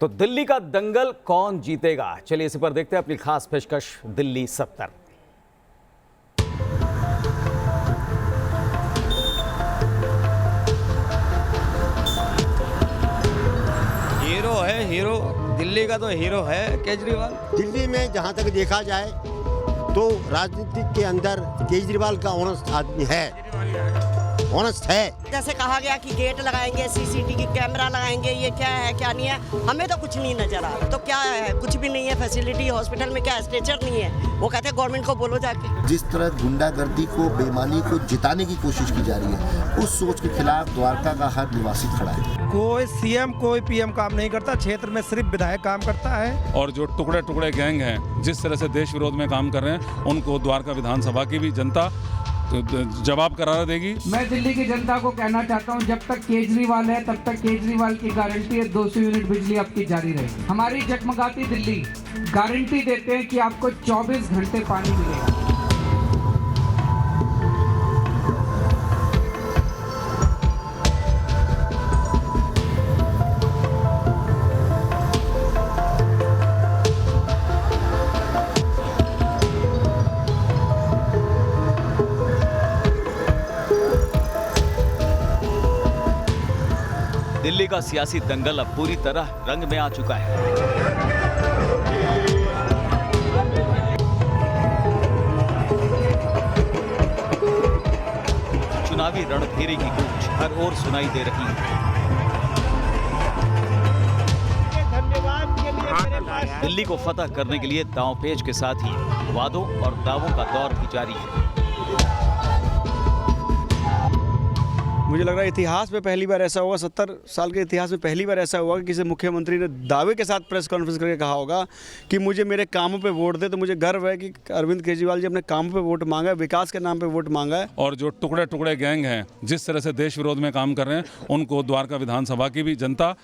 तो दिल्ली का दंगल कौन जीतेगा, चलिए इसी पर देखते हैं अपनी खास पेशकश दिल्ली 70। हीरो है, हीरो दिल्ली का तो हीरो है केजरीवाल। दिल्ली में जहां तक देखा जाए तो राजनीति के अंदर केजरीवाल का ऑनेस्ट आदमी है, ऑनेस्ट है। जैसे कहा गया कि गेट लगाएंगे, सीसीटीवी कैमरा लगाएंगे, ये क्या है क्या नहीं है, हमें तो कुछ नहीं नजर आ रहा। तो क्या है, कुछ भी नहीं है फैसिलिटी, हॉस्पिटल में क्या स्ट्रेचर नहीं है। वो कहते हैं गवर्नमेंट को बोलो जाके। जिस तरह गुंडागर्दी को, बेईमानी को जिताने की कोशिश की जा रही है, उस सोच के खिलाफ द्वारका का हर निवासी खड़ा है। कोई सीएम कोई पीएम काम नहीं करता, क्षेत्र में सिर्फ विधायक काम करता है। और जो टुकड़े टुकड़े गैंग हैं, जिस तरह से देश विरोध में काम कर रहे हैं, उनको द्वारका विधानसभा की भी जनता जवाब करारा देगी। मैं दिल्ली की जनता को कहना चाहता हूं, जब तक केजरीवाल है तब तक केजरीवाल की गारंटी है 200 यूनिट बिजली आपकी जारी रहेगी। हमारी जगमगाती दिल्ली गारंटी देते हैं कि आपको 24 घंटे पानी मिलेगा। दिल्ली का सियासी दंगल अब पूरी तरह रंग में आ चुका है। चुनावी रणभेरी की गूंज हर ओर सुनाई दे रही है। दिल्ली को फतह करने के लिए दांवपेच के साथ ही वादों और दावों का दौर भी जारी है। मुझे लग रहा है इतिहास में पहली बार ऐसा होगा, 70 साल के इतिहास में पहली बार ऐसा हुआ कि किसी मुख्यमंत्री ने दावे के साथ प्रेस कॉन्फ्रेंस करके कहा होगा कि मुझे मेरे कामों पे वोट दे। तो मुझे गर्व है कि अरविंद केजरीवाल जी अपने कामों पे वोट मांगा है, विकास के नाम पे वोट मांगा है। और जो टुकड़े टुकड़े गैंग हैं, जिस तरह से देश विरोध में काम कर रहे हैं, उनको द्वारका विधानसभा की भी जनता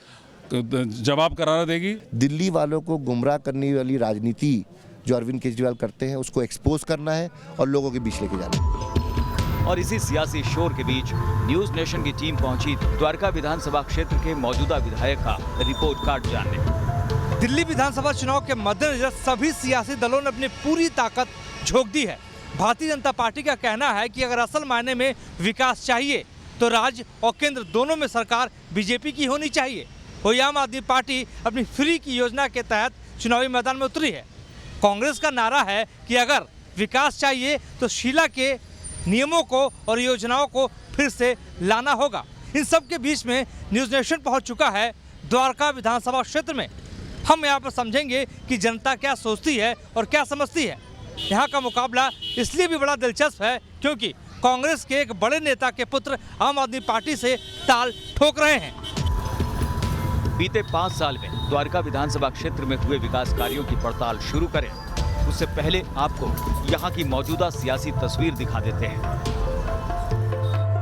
जवाब करारा देगी। दिल्ली वालों को गुमराह करने वाली राजनीति जो अरविंद केजरीवाल करते हैं, उसको एक्सपोज करना है और लोगों के बीच लेके जाना है। और इसी सियासी शोर के बीच न्यूज नेशन की टीम पहुंची द्वारका विधानसभा क्षेत्र के मौजूदा विधायक का रिपोर्ट कार्ड जानने। दिल्ली विधानसभा चुनाव के मद्देनजर सभी सियासी दलों ने अपनी पूरी ताकत झोंक दी है। भारतीय जनता पार्टी का कहना है कि अगर असल मायने में विकास चाहिए तो राज्य और केंद्र दोनों में सरकार बीजेपी की होनी चाहिए। वही आम आदमी पार्टी अपनी फ्री की योजना के तहत चुनावी मैदान में उतरी है। कांग्रेस का नारा है कि अगर विकास चाहिए तो शीला के नियमों को और योजनाओं को फिर से लाना होगा। इन सब के बीच में न्यूज नेशन पहुंच चुका है द्वारका विधानसभा क्षेत्र में। हम यहां पर समझेंगे कि जनता क्या सोचती है और क्या समझती है। यहां का मुकाबला इसलिए भी बड़ा दिलचस्प है क्योंकि कांग्रेस के एक बड़े नेता के पुत्र आम आदमी पार्टी से ताल ठोक रहे हैं। बीते 5 साल में द्वारका विधानसभा क्षेत्र में हुए विकास कार्यों की पड़ताल शुरू करें, उससे पहले आपको यहां की मौजूदा सियासी तस्वीर दिखा देते हैं।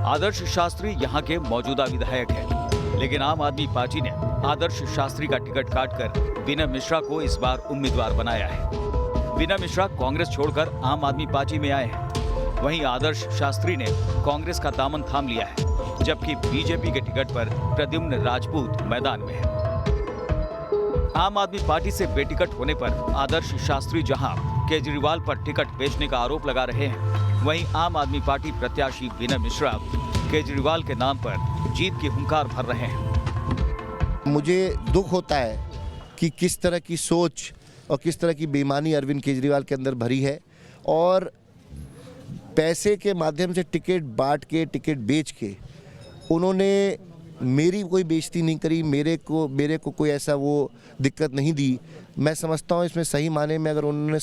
आदर्श शास्त्री यहां के मौजूदा विधायक हैं, लेकिन आम आदमी पार्टी ने आदर्श शास्त्री का टिकट काटकर विनय मिश्रा को इस बार उम्मीदवार बनाया है। विनय मिश्रा कांग्रेस छोड़कर आम आदमी पार्टी में आए हैं। वहीं आदर्श शास्त्री ने कांग्रेस का दामन थाम लिया है, जबकि बीजेपी के टिकट पर प्रद्युम्न राजपूत मैदान में है। आम आदमी पार्टी से बेटिकट होने पर आदर्श शास्त्री जहां केजरीवाल पर टिकट बेचने का आरोप लगा रहे हैं, वहीं आम आदमी पार्टी प्रत्याशी विनय मिश्रा केजरीवाल के नाम पर जीत की हुंकार भर रहे हैं। मुझे दुख होता है कि किस तरह की सोच और किस तरह की बेईमानी अरविंद केजरीवाल के अंदर भरी है, और पैसे के माध्यम से टिकट बांट के, टिकट बेच के उन्होंने मेरी कोई बेइज्जती नहीं करी, मेरे को कोई ऐसा वो दिक्कत नहीं दी। मैं समझता हूँ इसमें सही माने में अगर उन्होंने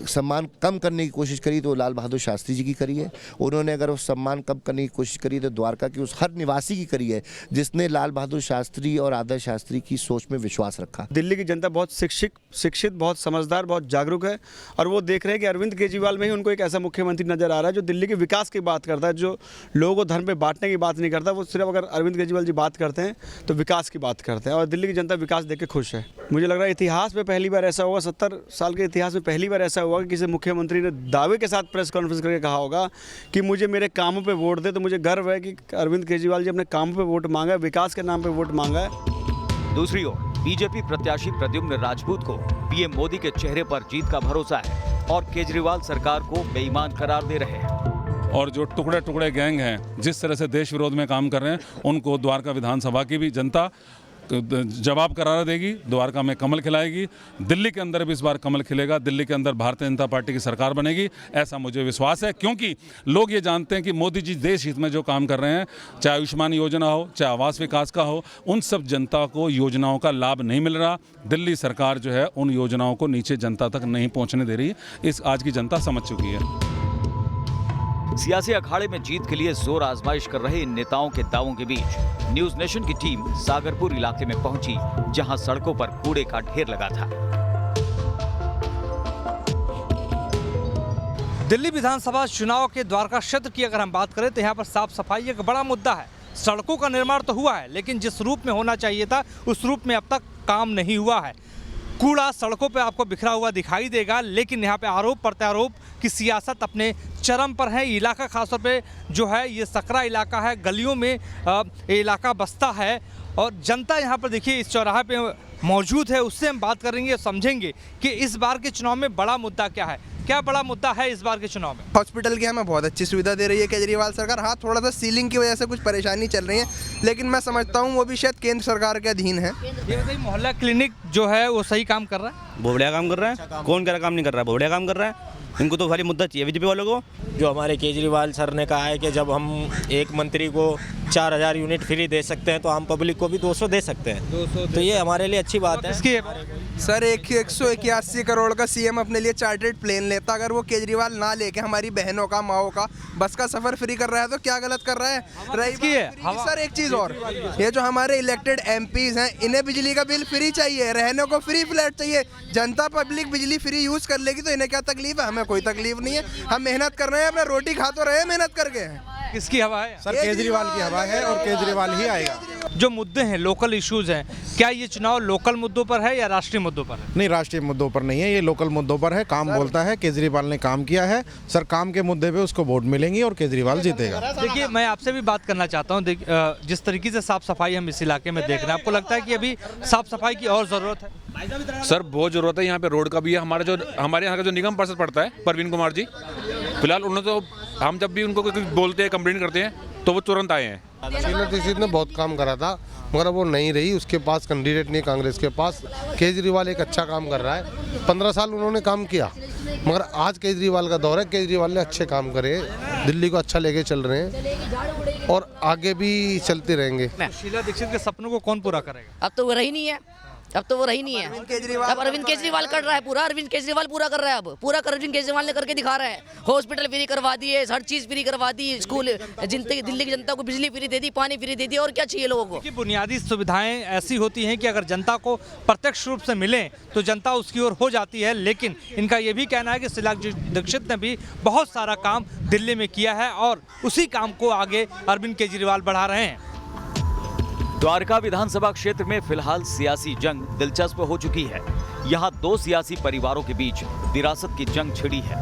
सम्मान कम करने की कोशिश करी तो लाल बहादुर शास्त्री जी की करी है। उन्होंने अगर वो सम्मान कम करने की कोशिश करी तो द्वारका की उस हर निवासी की करी है जिसने लाल बहादुर शास्त्री और आदर्श शास्त्री की सोच में विश्वास रखा। दिल्ली की जनता बहुत शिक्षित, बहुत समझदार, बहुत जागरूक है, और वो देख रहे हैं कि अरविंद केजरीवाल में ही उनको एक ऐसा मुख्यमंत्री नजर आ रहा है जो दिल्ली के विकास की बात करता है, जो लोगों को धर्म पे बांटने की बात नहीं करता। वो सिर्फ अगर अरविंद केजरीवाल जी बात करते हैं तो विकास की बात करते हैं, और दिल्ली की जनता विकास देख के खुश है। मुझे लग रहा है इतिहास में पहली बार ऐसा होगा, 70 साल के इतिहास में पहली बार ऐसा हुआ कि किसी मुख्यमंत्री ने दावे के साथ प्रेस कॉन्फ्रेंस करके कहा होगा कि मुझे मेरे कामों पे वोट दे। तो मुझे गर्व है कि अरविंद केजरीवाल जी अपने कामों पे वोट मांगा है, विकास के नाम पे वोट मांगा है। दूसरी ओर बीजेपी प्रत्याशी प्रद्युम्न राजपूत को पीएम मोदी के चेहरे पर जीत का भरोसा है और केजरीवाल सरकार को बेईमान करार दे रहे हैं। और जो टुकड़े टुकड़े गैंग हैं, जिस तरह से देश विरोध में काम कर रहे हैं, उनको द्वारका विधानसभा की भी जनता जवाब करार देगी। द्वारका में कमल खिलाएगी। दिल्ली के अंदर भी इस बार कमल खिलेगा। दिल्ली के अंदर भारतीय जनता पार्टी की सरकार बनेगी, ऐसा मुझे विश्वास है, क्योंकि लोग ये जानते हैं कि मोदी जी देश हित में जो काम कर रहे हैं, चाहे आयुष्मान योजना हो, चाहे आवास विकास का हो, उन सब जनता को योजनाओं का लाभ नहीं मिल रहा। दिल्ली सरकार जो है उन योजनाओं को नीचे जनता तक नहीं पहुँचने दे रही। इस आज की जनता समझ चुकी है। सियासी अखाड़े में जीत के लिए जोर आजमाइश कर रहे इन नेताओं के दावों के बीच न्यूज नेशन की टीम सागरपुर इलाके में पहुंची, जहां सड़कों पर कूड़े का ढेर लगा था। दिल्ली विधानसभा चुनाव के द्वारका क्षेत्र की अगर हम बात करें तो यहाँ पर साफ सफाई एक बड़ा मुद्दा है। सड़कों का निर्माण तो हुआ है, लेकिन जिस रूप में होना चाहिए था उस रूप में अब तक काम नहीं हुआ है। कूड़ा सड़कों पे आपको बिखरा हुआ दिखाई देगा, लेकिन यहाँ पे आरोप प्रत्यारोप की सियासत अपने चरम पर है। इलाका खासतौर पे जो है ये सकरा इलाका है, गलियों में ये इलाका बसता है और जनता यहाँ पर देखिए इस चौराहे पे मौजूद है। उससे हम बात करेंगे, समझेंगे कि इस बार के चुनाव में बड़ा मुद्दा क्या है, क्या बड़ा मुद्दा है इस बार के चुनाव में। हॉस्पिटल की हमें बहुत अच्छी सुविधा दे रही है केजरीवाल सरकार। हाँ, थोड़ा सा सीलिंग की वजह से कुछ परेशानी चल रही है, लेकिन मैं समझता हूँ वो भी शायद केंद्र सरकार के अधीन है। ये बताइए, मोहल्ला क्लिनिक जो है वो सही काम कर रहा है? बहुत बढ़िया काम कर रहा है। कौन कह रहा काम नहीं कर रहा है? बहुत बढ़िया काम कर रहा है। इनको तो खाली मुद्दा चाहिए बीजेपी वालों को। जो हमारे केजरीवाल सर ने कहा है कि जब हम एक मंत्री को 4000 यूनिट फ्री दे सकते हैं तो हम पब्लिक को भी 200 दे सकते हैं, 200 तो ये हमारे लिए अच्छी बात है। सर 181 करोड़ का सीएम अपने लिए चार्टर्ड प्लेन लेता, अगर वो केजरीवाल ना लेके हमारी बहनों का, माओ का बस का सफर फ्री कर रहा है तो क्या गलत कर रहा है? सर एक चीज़ और, ये जो हमारे इलेक्टेड एमपीज हैं, इन्हें बिजली का बिल फ्री चाहिए, रहने को फ्री फ्लैट चाहिए। जनता पब्लिक बिजली फ्री यूज कर लेगी तो इन्हें क्या तकलीफ है? हमें कोई तकलीफ नहीं है। हम मेहनत कर रहे हैं, अपना रोटी खा तो रहे मेहनत करके। किसकी हवा है? सर केजरीवाल की हवा है और केजरीवाल ही आएगा। जो मुद्दे हैं, लोकल इश्यूज हैं, क्या ये चुनाव लोकल मुद्दों पर है या राष्ट्रीय मुद्दों पर है? नहीं, राष्ट्रीय मुद्दों पर नहीं है, ये लोकल मुद्दों पर है। काम बोलता है, केजरीवाल ने काम किया है सर, काम के मुद्दे पे उसको वोट मिलेंगी और केजरीवाल जीतेगा। देखिए, मैं आपसे भी बात करना चाहता हूँ, जिस तरीके से साफ सफाई हम इस इलाके में देख रहे हैं, आपको लगता है कि अभी साफ सफाई की और ज़रूरत है? सर बहुत ज़रूरत है। यहाँ पे रोड का भी है। हमारे यहाँ का जो निगम पार्षद पड़ता है परवीन कुमार जी, फिलहाल उन्होंने तो हम जब भी उनको कुछ बोलते हैं, कंप्लेंट करते हैं तो वो तुरंत आए हैं। शीला दीक्षित ने बहुत काम करा था मगर वो नहीं रही, उसके पास कैंडिडेट नहीं कांग्रेस के पास। केजरीवाल एक अच्छा काम कर रहा है, 15 साल उन्होंने काम किया, मगर आज केजरीवाल का दौर है। केजरीवाल ने अच्छे काम करे, दिल्ली को अच्छा लेके चल रहे हैं और आगे भी चलते रहेंगे। शीला दीक्षित के सपनों को कौन पूरा करेगा? अब तो वो रही नहीं है, अब तो वो रही नहीं है। अब अरविंद केजरीवाल कर रहा है पूरा, अरविंद केजरीवाल पूरा कर रहा है। अब पूरा अरविंद केजरीवाल ने करके दिखा रहा है। हॉस्पिटल फ्री करवा दिए, हर चीज फ्री करवा दी, स्कूल, दिल्ली की जनता को बिजली फ्री दे दी, पानी फ्री दे दिया, और क्या चाहिए लोगों को? बुनियादी सुविधाएं ऐसी होती हैं कि अगर जनता को प्रत्यक्ष रूप से मिलें तो जनता उसकी ओर हो जाती है, लेकिन इनका ये भी कहना है कि शीला दीक्षित ने भी बहुत सारा काम दिल्ली में किया है और उसी काम को आगे अरविंद केजरीवाल बढ़ा रहे हैं। द्वारका विधानसभा क्षेत्र में फिलहाल सियासी जंग दिलचस्प हो चुकी है। यहाँ दो सियासी परिवारों के बीच विरासत की जंग छिड़ी है।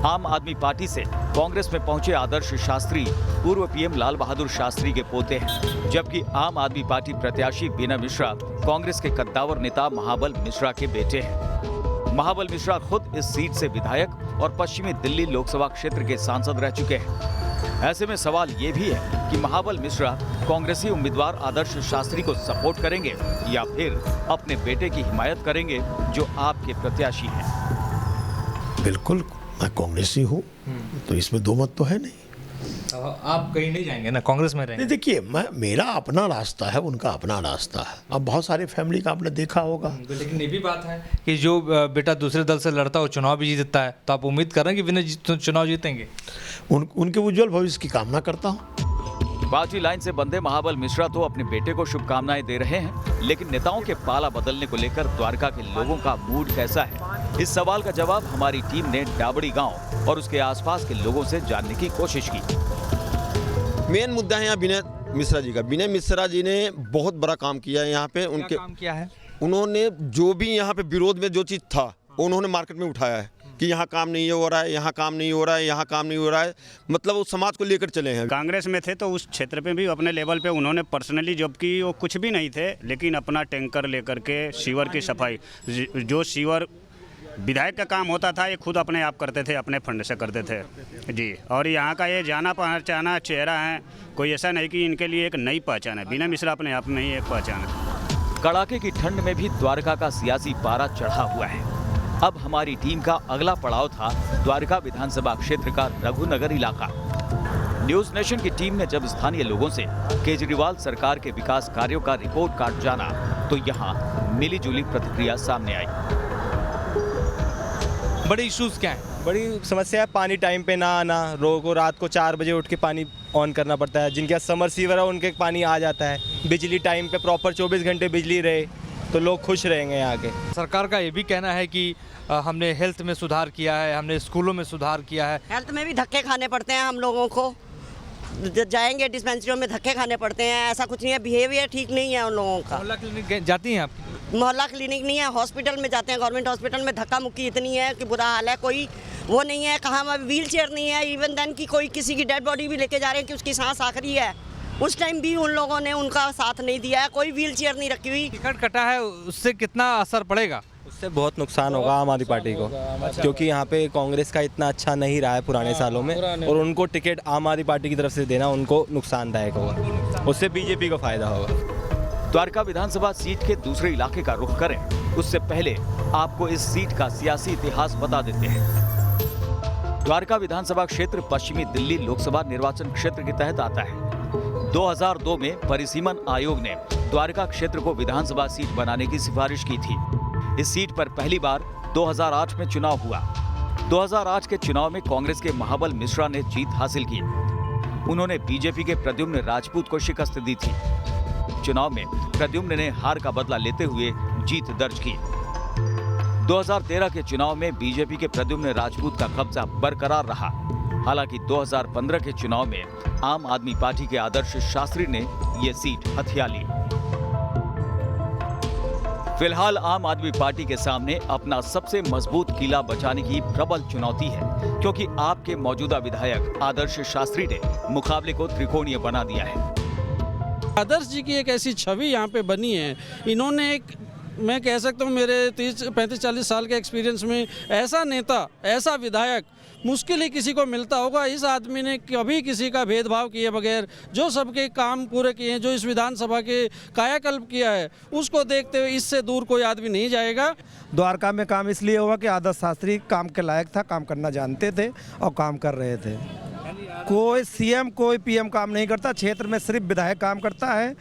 आम आदमी पार्टी से कांग्रेस में पहुंचे आदर्श शास्त्री पूर्व पीएम लाल बहादुर शास्त्री के पोते हैं, जबकि आम आदमी पार्टी प्रत्याशी बीना मिश्रा कांग्रेस के कद्दावर नेता महाबल मिश्रा के बेटे हैं। महाबल मिश्रा खुद इस सीट से विधायक और पश्चिमी दिल्ली लोकसभा क्षेत्र के सांसद रह चुके हैं। ऐसे में सवाल ये भी है कि महाबल मिश्रा कांग्रेसी उम्मीदवार आदर्श शास्त्री को सपोर्ट करेंगे या फिर अपने बेटे की हिमायत करेंगे जो आपके प्रत्याशी हैं। बिल्कुल, मैं कांग्रेसी हूँ, तो इसमें दो मत तो है नहीं। आप कहीं नहीं जाएंगे ना, कांग्रेस में रहेंगे? देखिए, मेरा अपना रास्ता है, उनका अपना रास्ता है। अब बहुत सारे फैमिली का आपने देखा होगा। लेकिन ये भी बात है कि जो बेटा दूसरे दल से लड़ता है वो चुनाव भी जीतता है, तो आप उम्मीद कर रहे हैं कि बिना चुनाव जीतेंगे? उनके उज्जवल भविष्य की कामना करता हूँ। पार्टी लाइन से बंधे महाबल मिश्रा तो अपने बेटे को शुभकामनाएं दे रहे हैं, लेकिन नेताओं के पाला बदलने को लेकर द्वारका के लोगों का मूड कैसा है? इस सवाल का जवाब हमारी टीम ने डाबड़ी गांव और उसके आसपास के लोगों से जानने की कोशिश की। मेन मुद्दा है यहाँ विनय मिश्रा जी का। विनय मिश्रा जी ने बहुत बड़ा काम किया है यहाँ पे। उनके काम किया है? उन्होंने जो भी यहाँ पे विरोध में जो चीज़ था उन्होंने मार्केट में उठाया है। कि यहाँ काम नहीं हो रहा है, यहाँ काम नहीं हो रहा है, यहाँ काम नहीं हो रहा है, मतलब वो समाज को लेकर चले हैं। कांग्रेस में थे तो उस क्षेत्र पे भी अपने लेवल पे उन्होंने पर्सनली जॉब की, वो कुछ भी नहीं थे, लेकिन अपना टैंकर लेकर के सीवर की सफाई, जो सीवर विधायक का काम होता था ये खुद अपने आप करते थे, अपने फंड से करते थे जी। और यहाँ का ये जाना पहचाना चेहरा है, कोई ऐसा नहीं कि इनके लिए एक नई पहचान है। बीना मिश्रा अपने आप में ही एक पहचान है। कड़ाके की ठंड में भी द्वारका का सियासी पारा चढ़ा हुआ है। अब हमारी टीम का अगला पड़ाव था द्वारका विधानसभा क्षेत्र का रघुनगर इलाका। न्यूज नेशन की टीम ने जब स्थानीय लोगों से केजरीवाल सरकार के विकास कार्यों का रिपोर्ट कार्ड जाना तो यहाँ मिलीजुली प्रतिक्रिया सामने आई। बड़े इश्यूज क्या हैं? बड़ी समस्या है पानी टाइम पे ना आना, रोज को रात को 4 बजे उठ के पानी ऑन करना पड़ता है। जिनके समर सीवर है उनके पानी आ जाता है। बिजली टाइम पे प्रॉपर 24 घंटे बिजली रहे तो लोग खुश रहेंगे यहाँ के। सरकार का ये भी कहना है कि हमने हेल्थ में सुधार किया है, हमने स्कूलों में सुधार किया है। हेल्थ में भी धक्के खाने पड़ते हैं हम लोगों को, जाएंगे डिस्पेंसरियों में धक्के खाने पड़ते हैं। ऐसा कुछ नहीं है, बिहेवियर ठीक नहीं है उन लोगों का। मोहल्ला क्लिनिक जाती हैं आप? मोहल्ला क्लिनिक नहीं है, हॉस्पिटल में जाते हैं। गवर्नमेंट हॉस्पिटल में धक्का मुक्की इतनी है कि बुरा हाल है। कोई वो नहीं है, कहाँ व्हील चेयर नहीं है। इवन देन कि कोई किसी की डेड बॉडी भी लेके जा रहे हैं कि उसकी सांस आखिरी है, उस टाइम भी उन लोगों ने उनका साथ नहीं दिया है। कोई व्हील चेयर नहीं रखी हुई। टिकट कटा है, उससे कितना असर पड़ेगा? उससे बहुत नुकसान होगा आम आदमी पार्टी को, क्योंकि यहाँ पे कांग्रेस का इतना अच्छा नहीं रहा है पुराने सालों में, और उनको टिकट आम आदमी पार्टी की तरफ से देना उनको नुकसानदायक होगा। उससे बीजेपी को फायदा होगा। द्वारका विधानसभा सीट के दूसरे इलाके का रुख करें उससे पहले आपको इस सीट का सियासी इतिहास बता देते हैं। द्वारका विधानसभा क्षेत्र पश्चिमी दिल्ली लोकसभा निर्वाचन क्षेत्र के तहत आता है। 2002 में परिसीमन आयोग ने द्वारका क्षेत्र को विधानसभा सीट बनाने की सिफारिश की थी। इस सीट पर पहली बार 2008 में चुनाव हुआ। 2008 के चुनाव में कांग्रेस के महाबल मिश्रा ने जीत हासिल की। उन्होंने बीजेपी के प्रद्युम्न राजपूत को शिकस्त दी थी। चुनाव में प्रद्युम्न ने हार का बदला लेते हुए जीत दर्ज की। 2013 के चुनाव में बीजेपी के प्रद्युम्न राजपूत का कब्जा बरकरार रहा। हालांकि 2015 के चुनाव में आम आदमी पार्टी के आदर्श शास्त्री ने ये सीट हथिया ली। फिलहाल आम आदमी पार्टी के सामने अपना सबसे मजबूत किला बचाने की प्रबल चुनौती है, क्योंकि आपके मौजूदा विधायक आदर्श शास्त्री ने मुकाबले को त्रिकोणीय बना दिया है। आदर्श जी की एक ऐसी छवि यहाँ पे बनी है। इन्होंने एक, मैं कह सकता हूँ मेरे 35-40 साल के एक्सपीरियंस में, ऐसा नेता, ऐसा विधायक मुश्किल ही किसी को मिलता होगा। इस आदमी ने कभी किसी का भेदभाव किए बगैर जो सबके काम पूरे किए हैं, जो इस विधानसभा के कायाकल्प किया है, उसको देखते हुए इससे दूर कोई आदमी नहीं जाएगा। द्वारका में काम इसलिए हुआ कि आदर्श शास्त्री काम के लायक था, काम करना जानते थे और काम कर रहे थे। कोई सीएम कोई पीएम काम नहीं करता, क्षेत्र में सिर्फ विधायक काम करता है।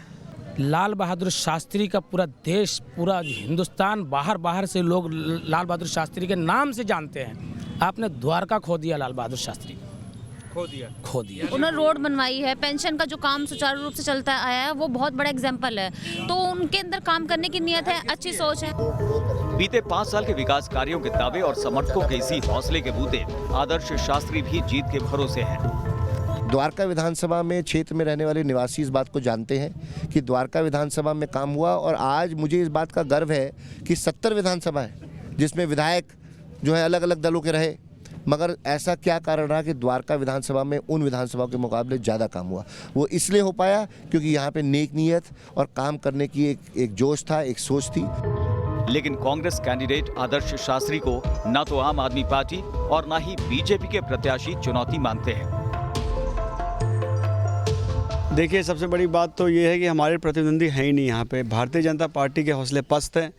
लाल बहादुर शास्त्री का पूरा देश, पूरा हिंदुस्तान, बाहर से लोग लाल बहादुर शास्त्री के नाम से जानते हैं। आपने द्वारका खो दिया, लाल बहादुर शास्त्री खो दिया। उन्होंने रोड बनवाई है, पेंशन का जो काम सुचारू रूप से चलता आया है वो बहुत बड़ा एग्जाम्पल है। तो उनके अंदर काम करने की नीयत है, अच्छी सोच है। बीते 5 साल के विकास कार्यों के दावे और समर्थकों के इसी हौसले के बूते आदर्श शास्त्री भी जीत के भरोसे हैं। द्वारका विधानसभा में क्षेत्र में रहने वाले निवासी इस बात को जानते हैं कि द्वारका विधानसभा में काम हुआ, और आज मुझे इस बात का गर्व है कि 70 विधानसभा है जिसमें विधायक जो है अलग अलग दलों के रहे, मगर ऐसा क्या कारण रहा कि द्वारका विधानसभा में उन विधानसभाओं के मुकाबले ज़्यादा काम हुआ। वो इसलिए हो पाया क्योंकि यहाँ पे नेक नीयत और काम करने की एक जोश था, एक सोच थी। लेकिन कांग्रेस कैंडिडेट आदर्श शास्त्री को न तो आम आदमी पार्टी और न ही बीजेपी के प्रत्याशी चुनौती मानते हैं। देखिए, सबसे बड़ी बात तो ये है कि हमारे प्रतिद्वंदी हैं ही नहीं यहाँ पे। भारतीय जनता पार्टी के हौसले पस्त हैं।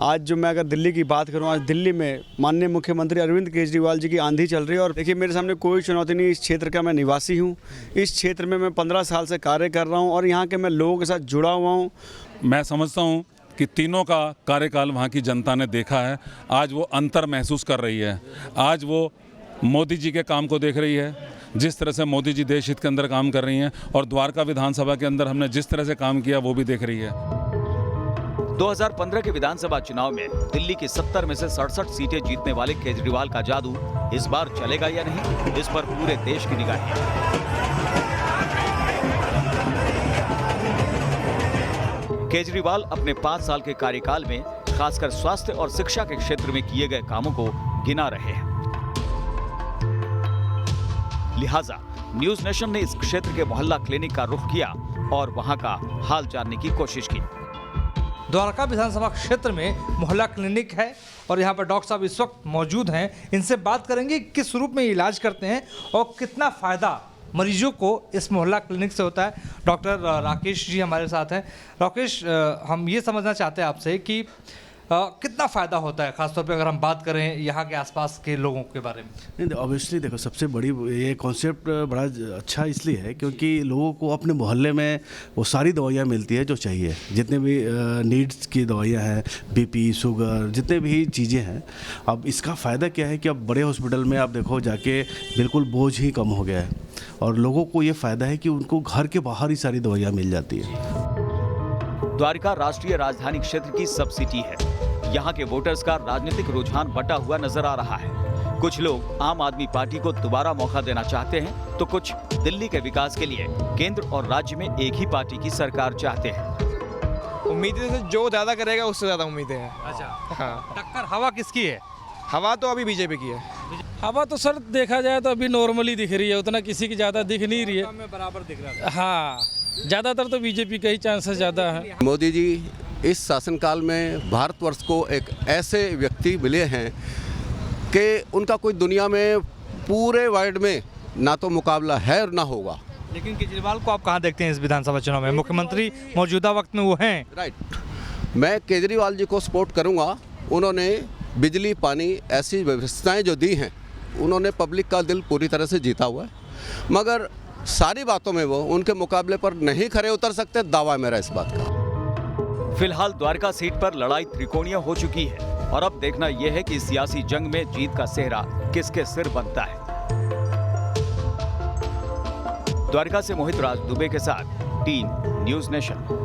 आज जो मैं अगर दिल्ली की बात करूँ, आज दिल्ली में माननीय मुख्यमंत्री अरविंद केजरीवाल जी की आंधी चल रही है। और देखिए, मेरे सामने कोई चुनौती नहीं। इस क्षेत्र का मैं निवासी हूँ, इस क्षेत्र में मैं 15 साल से कार्य कर रहा हूँ और यहाँ के मैं लोगों के साथ जुड़ा हुआ हूँ। मैं समझता हूँ कि तीनों का कार्यकाल वहाँ की जनता ने देखा है। आज वो अंतर महसूस कर रही है। आज वो मोदी जी के काम को देख रही है, जिस तरह से मोदी जी देश हित के अंदर काम कर रही हैं, और द्वारका विधानसभा के अंदर हमने जिस तरह से काम किया वो भी देख रही है। 2015 के विधानसभा चुनाव में दिल्ली की 70 में से 67 सीटें जीतने वाले केजरीवाल का जादू इस बार चलेगा या नहीं, इस पर पूरे देश की निगाहें हैं। केजरीवाल अपने 5 साल के कार्यकाल में खासकर स्वास्थ्य और शिक्षा के क्षेत्र में किए गए कामों को गिना रहे हैं। लिहाजा न्यूज नेशन ने इस क्षेत्र के मोहल्ला क्लिनिक का रुख किया और वहां का हाल जानने की कोशिश की। द्वारका विधानसभा क्षेत्र में मोहल्ला क्लिनिक है और यहाँ पर डॉक्टर साहब इस वक्त मौजूद हैं। इनसे बात करेंगे किस रूप में इलाज करते हैं और कितना फ़ायदा मरीजों को इस मोहल्ला क्लिनिक से होता है। डॉक्टर राकेश जी हमारे साथ हैं। राकेश, हम ये समझना चाहते हैं आपसे कि कितना फ़ायदा होता है, खासतौर पे अगर हम बात करें यहाँ के आसपास के लोगों के बारे में। नहीं, ऑब्वियसली देखो, सबसे बड़ी ये कॉन्सेप्ट बड़ा अच्छा इसलिए है क्योंकि लोगों को अपने मोहल्ले में वो सारी दवाइयाँ मिलती है जो चाहिए, जितने भी नीड्स की दवाइयाँ हैं, बीपी, शुगर, जितने भी चीज़ें हैं। अब इसका फ़ायदा क्या है कि अब बड़े हॉस्पिटल में आप देखो जाके बिल्कुल बोझ ही कम हो गया है और लोगों को ये फ़ायदा है कि उनको घर के बाहर ही सारी दवाइयाँ मिल जाती है। द्वारका राष्ट्रीय राजधानी क्षेत्र की सब सिटी है। यहाँ के वोटर्स का राजनीतिक रुझान बटा हुआ नजर आ रहा है। कुछ लोग आम आदमी पार्टी को दोबारा मौका देना चाहते हैं, तो कुछ दिल्ली के विकास के लिए केंद्र और राज्य में एक ही पार्टी की सरकार चाहते हैं। उम्मीदें से जो ज़्यादा करेगा उससे ज़्यादा उम्मीदें हैं। अच्छा, हाँ। टक्कर हवा किसकी है? हवा तो अभी बीजेपी की है। हवा तो सर देखा जाए तो अभी नॉर्मली दिख रही है, उतना किसी की ज़्यादा दिख नहीं रही है। बराबर दिख रहा है। हाँ, ज़्यादातर तो बीजेपी का ही चांसेस ज़्यादा है। मोदी जी इस शासनकाल में भारतवर्ष को एक ऐसे व्यक्ति मिले हैं कि उनका कोई दुनिया में पूरे वर्ल्ड में ना तो मुकाबला है और ना होगा। लेकिन केजरीवाल को आप कहाँ देखते हैं इस विधानसभा चुनाव में? मुख्यमंत्री मौजूदा वक्त में वो हैं। राइट, मैं केजरीवाल जी को सपोर्ट करूँगा। उन्होंने बिजली, पानी, ऐसी व्यवस्थाएं जो दी हैं, उन्होंने पब्लिक का दिल पूरी तरह से जीता हुआ है। मगर सारी बातों में वो उनके मुकाबले पर नहीं खरे उतर सकते, दावा है मेरा इस बात का। फिलहाल द्वारका सीट पर लड़ाई त्रिकोणीय हो चुकी है और अब देखना यह है कि सियासी जंग में जीत का सेहरा किसके सिर बनता है। द्वारका से मोहित राज दुबे के साथ टीम न्यूज नेशन।